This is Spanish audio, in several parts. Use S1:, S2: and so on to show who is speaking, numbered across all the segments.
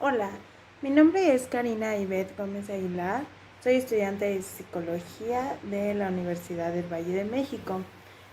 S1: Hola, mi nombre es Karina Ivette Gómez Aguilar, soy estudiante de Psicología de la Universidad del Valle de México.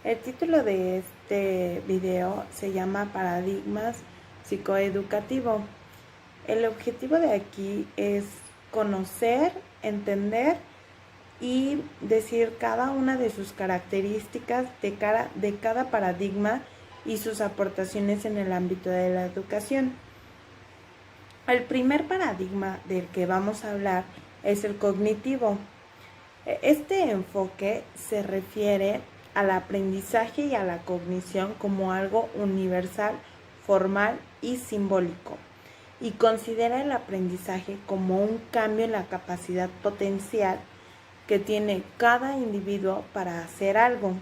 S1: El título de este video se llama Paradigmas Psicoeducativo. El objetivo de aquí es conocer, entender y decir cada una de sus características de cada paradigma y sus aportaciones en el ámbito de la educación. El primer paradigma del que vamos a hablar es el cognitivo. Este enfoque se refiere al aprendizaje y a la cognición como algo universal, formal y simbólico, y considera el aprendizaje como un cambio en la capacidad potencial que tiene cada individuo para hacer algo.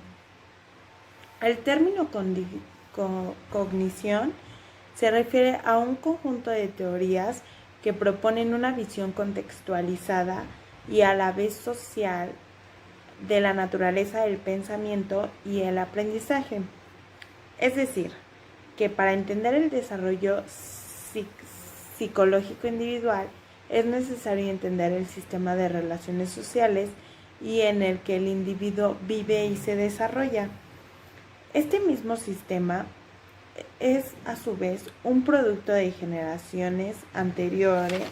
S1: El término cognición se refiere a un conjunto de teorías que proponen una visión contextualizada y a la vez social de la naturaleza del pensamiento y el aprendizaje. Es decir, que para entender el desarrollo psicológico individual es necesario entender el sistema de relaciones sociales y en el que el individuo vive y se desarrolla. Este mismo sistema es a su vez un producto de generaciones anteriores,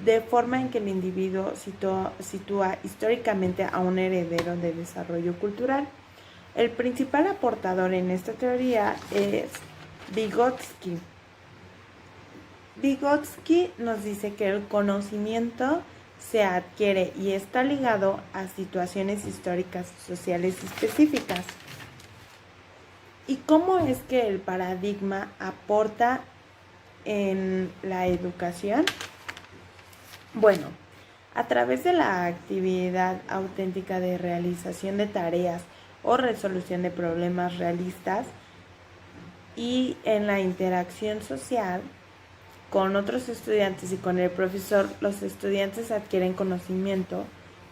S1: de forma en que el individuo sitúa históricamente a un heredero de desarrollo cultural. El principal aportador en esta teoría es Vygotsky. Vygotsky nos dice que el conocimiento se adquiere y está ligado a situaciones históricas sociales específicas. ¿Y cómo es que el paradigma aporta en la educación? Bueno, a través de la actividad auténtica de realización de tareas o resolución de problemas realistas y en la interacción social con otros estudiantes y con el profesor, los estudiantes adquieren conocimiento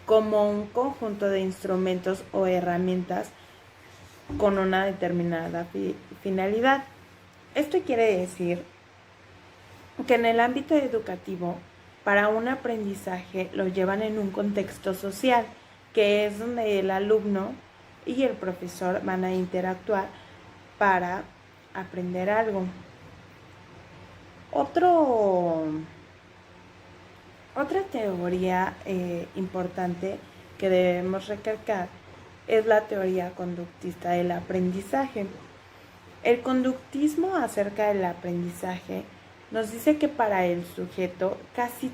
S1: como un conjunto de instrumentos o herramientas con una determinada finalidad. Esto quiere decir que en el ámbito educativo, para un aprendizaje lo llevan en un contexto social, que es donde el alumno y el profesor van a interactuar para aprender algo. Otra teoría importante que debemos recalcar es la teoría conductista del aprendizaje. El conductismo acerca del aprendizaje nos dice que para el sujeto casi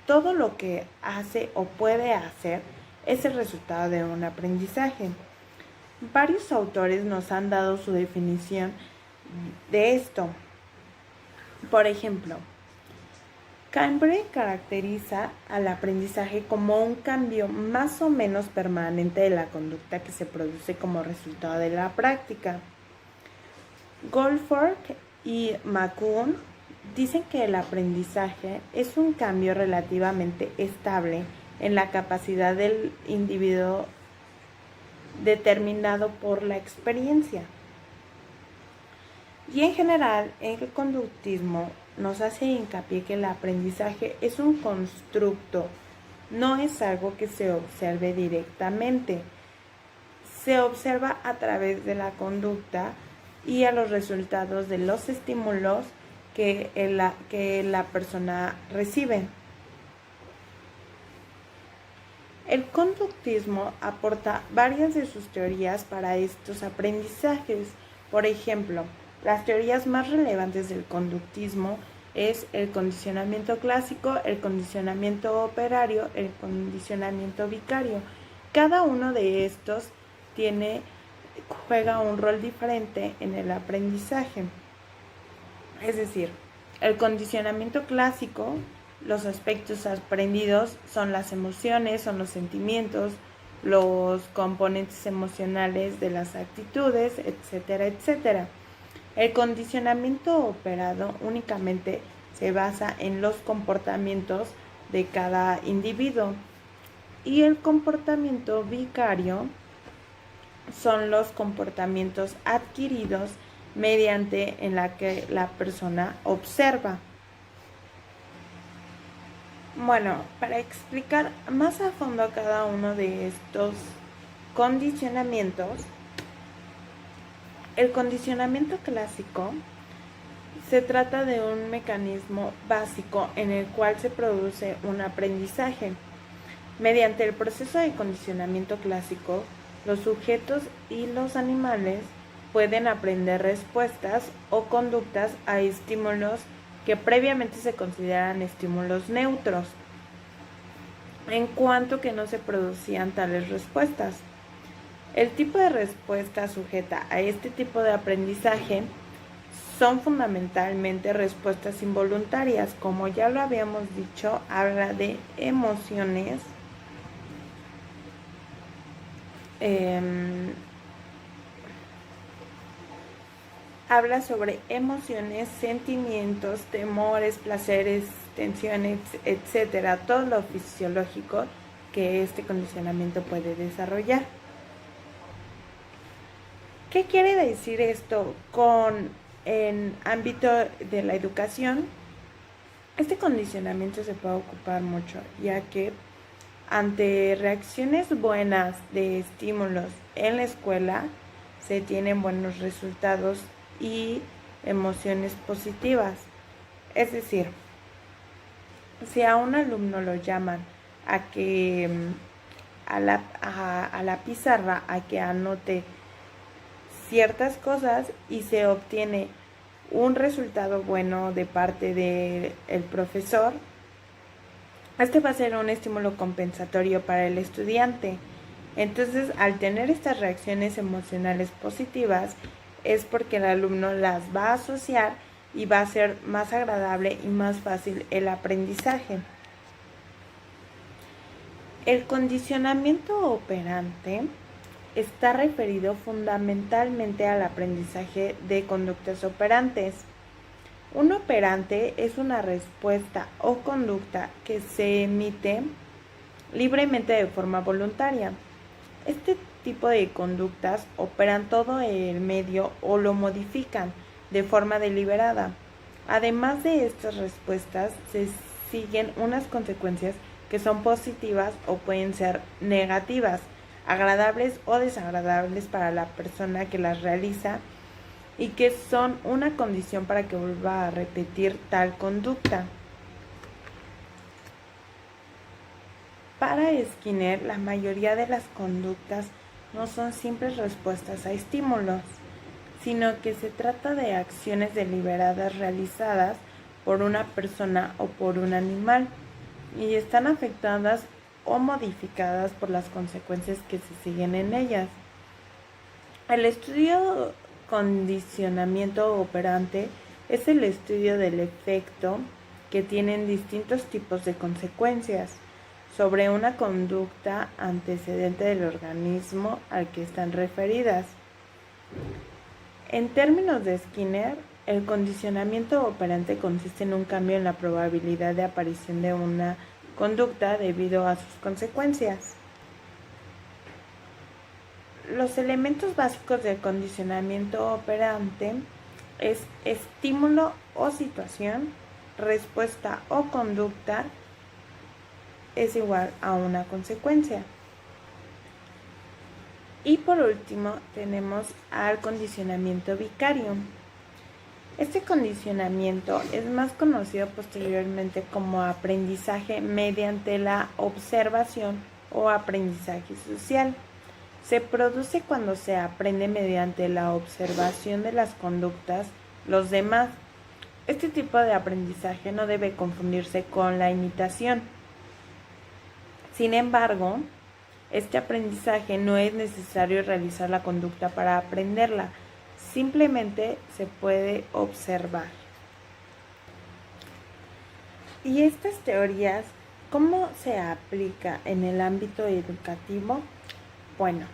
S1: todo lo que hace o puede hacer es el resultado de un aprendizaje. Varios autores nos han dado su definición de esto. Por ejemplo, Cambridge caracteriza al aprendizaje como un cambio más o menos permanente de la conducta que se produce como resultado de la práctica. Goldberg y McCune dicen que el aprendizaje es un cambio relativamente estable en la capacidad del individuo determinado por la experiencia. Y en general, el conductismo nos hace hincapié que el aprendizaje es un constructo, no es algo que se observe directamente. Se observa a través de la conducta y a los resultados de los estímulos que la persona recibe. El conductismo aporta varias de sus teorías para estos aprendizajes. Por ejemplo, las teorías más relevantes del conductismo es el condicionamiento clásico, el condicionamiento operario, el condicionamiento vicario. Cada uno de estos juega un rol diferente en el aprendizaje. Es decir, el condicionamiento clásico, los aspectos aprendidos son las emociones, son los sentimientos, los componentes emocionales de las actitudes, etcétera, etcétera. El condicionamiento operado únicamente se basa en los comportamientos de cada individuo y el comportamiento vicario son los comportamientos adquiridos mediante en la que la persona observa. Bueno, para explicar más a fondo cada uno de estos condicionamientos, el condicionamiento clásico se trata de un mecanismo básico en el cual se produce un aprendizaje. Mediante el proceso de condicionamiento clásico, los sujetos y los animales pueden aprender respuestas o conductas a estímulos que previamente se consideran estímulos neutros, en cuanto que no se producían tales respuestas. El tipo de respuesta sujeta a este tipo de aprendizaje son fundamentalmente respuestas involuntarias. Como ya lo habíamos dicho, habla de emociones, habla sobre emociones, sentimientos, temores, placeres, tensiones, etcétera, todo lo fisiológico que este condicionamiento puede desarrollar. ¿Qué quiere decir esto en ámbito de la educación? Este condicionamiento se puede ocupar mucho, ya que ante reacciones buenas de estímulos en la escuela se tienen buenos resultados y emociones positivas. Es decir, si a un alumno lo llaman a que a la pizarra a que anote ciertas cosas y se obtiene un resultado bueno de parte del profesor, este va a ser un estímulo compensatorio para el estudiante. Entonces, al tener estas reacciones emocionales positivas, es porque el alumno las va a asociar y va a ser más agradable y más fácil el aprendizaje. El condicionamiento operante está referido fundamentalmente al aprendizaje de conductas operantes. Un operante es una respuesta o conducta que se emite libremente de forma voluntaria. Este tipo de conductas operan todo el medio o lo modifican de forma deliberada. Además de estas respuestas, se siguen unas consecuencias que son positivas o pueden ser negativas, agradables o desagradables para la persona que las realiza y que son una condición para que vuelva a repetir tal conducta. Para Skinner, la mayoría de las conductas no son simples respuestas a estímulos, sino que se trata de acciones deliberadas realizadas por una persona o por un animal y están afectadas o modificadas por las consecuencias que se siguen en ellas. El estudio condicionamiento operante es el estudio del efecto que tienen distintos tipos de consecuencias sobre una conducta antecedente del organismo al que están referidas. En términos de Skinner, el condicionamiento operante consiste en un cambio en la probabilidad de aparición de una conducta debido a sus consecuencias. Los elementos básicos del condicionamiento operante es estímulo o situación, respuesta o conducta es igual a una consecuencia. Y por último tenemos al condicionamiento vicario. Este condicionamiento es más conocido posteriormente como aprendizaje mediante la observación o aprendizaje social. Se produce cuando se aprende mediante la observación de las conductas los demás. Este tipo de aprendizaje no debe confundirse con la imitación. Sin embargo, este aprendizaje no es necesario realizar la conducta para aprenderla, simplemente se puede observar. ¿Y estas teorías cómo se aplica en el ámbito educativo? Bueno,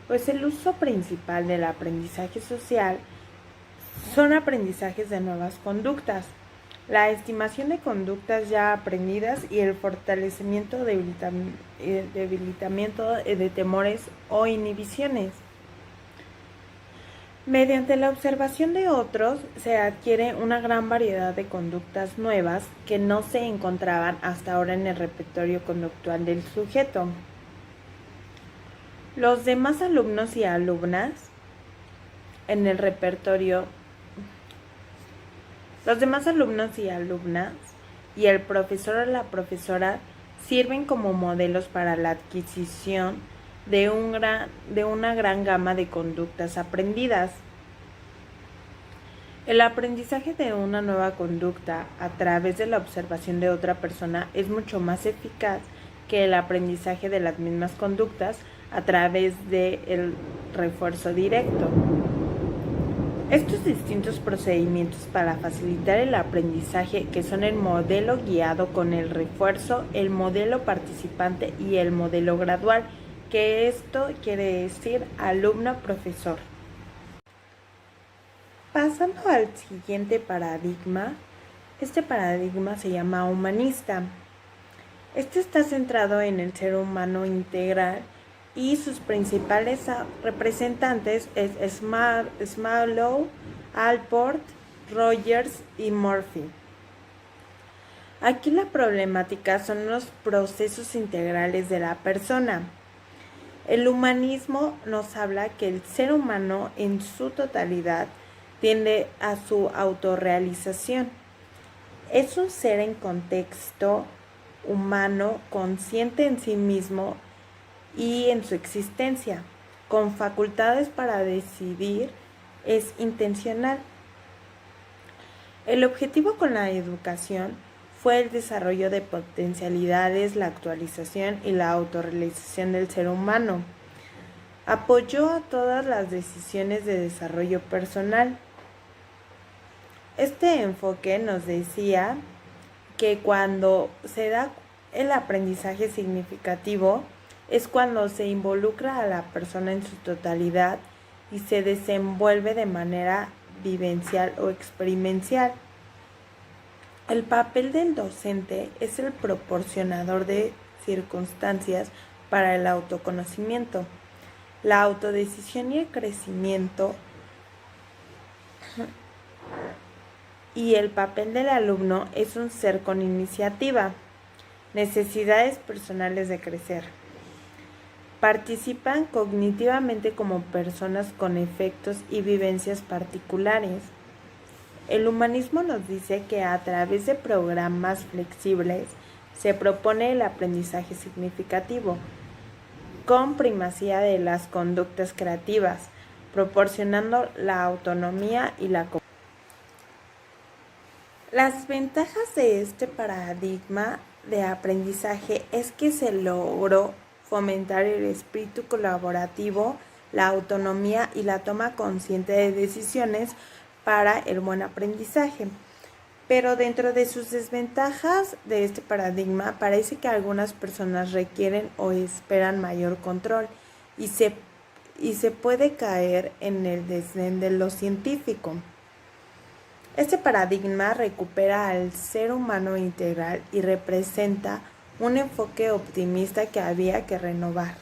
S1: pues el uso principal del aprendizaje social son aprendizajes de nuevas conductas, la estimación de conductas ya aprendidas y el fortalecimiento o debilitamiento de temores o inhibiciones. Mediante la observación de otros se adquiere una gran variedad de conductas nuevas que no se encontraban hasta ahora en el repertorio conductual del sujeto. Los demás alumnos y alumnas en el repertorio, los demás alumnos y alumnas y el profesor o la profesora sirven como modelos para la adquisición de una gran gama de conductas aprendidas. El aprendizaje de una nueva conducta a través de la observación de otra persona es mucho más eficaz que el aprendizaje de las mismas conductas a través del refuerzo directo. Estos distintos procedimientos para facilitar el aprendizaje, que son el modelo guiado con el refuerzo, el modelo participante y el modelo gradual, que esto quiere decir alumno-profesor. Pasando al siguiente paradigma, este paradigma se llama humanista. Este está centrado en el ser humano integral y sus principales representantes es Maslow, Allport, Rogers y Murphy. Aquí la problemática son los procesos integrales de la persona. El humanismo nos habla que el ser humano en su totalidad tiende a su autorrealización. Es un ser en contexto humano, consciente en sí mismo y en su existencia, con facultades para decidir, es intencional. El objetivo con la educación fue el desarrollo de potencialidades, la actualización y la autorrealización del ser humano. Apoyó a todas las decisiones de desarrollo personal. Este enfoque nos decía que cuando se da el aprendizaje significativo es cuando se involucra a la persona en su totalidad y se desenvuelve de manera vivencial o experiencial. El papel del docente es el proporcionador de circunstancias para el autoconocimiento, la autodecisión y el crecimiento. Y el papel del alumno es un ser con iniciativa, necesidades personales de crecer. Participan cognitivamente como personas con efectos y vivencias particulares. El humanismo nos dice que a través de programas flexibles se propone el aprendizaje significativo, con primacía de las conductas creativas, proporcionando la autonomía y la cooperación. Las ventajas de este paradigma de aprendizaje es que se logró fomentar el espíritu colaborativo, la autonomía y la toma consciente de decisiones para el buen aprendizaje. Pero dentro de sus desventajas de este paradigma, parece que algunas personas requieren o esperan mayor control y se puede caer en el desdén de lo científico. Este paradigma recupera al ser humano integral y representa un enfoque optimista que había que renovar.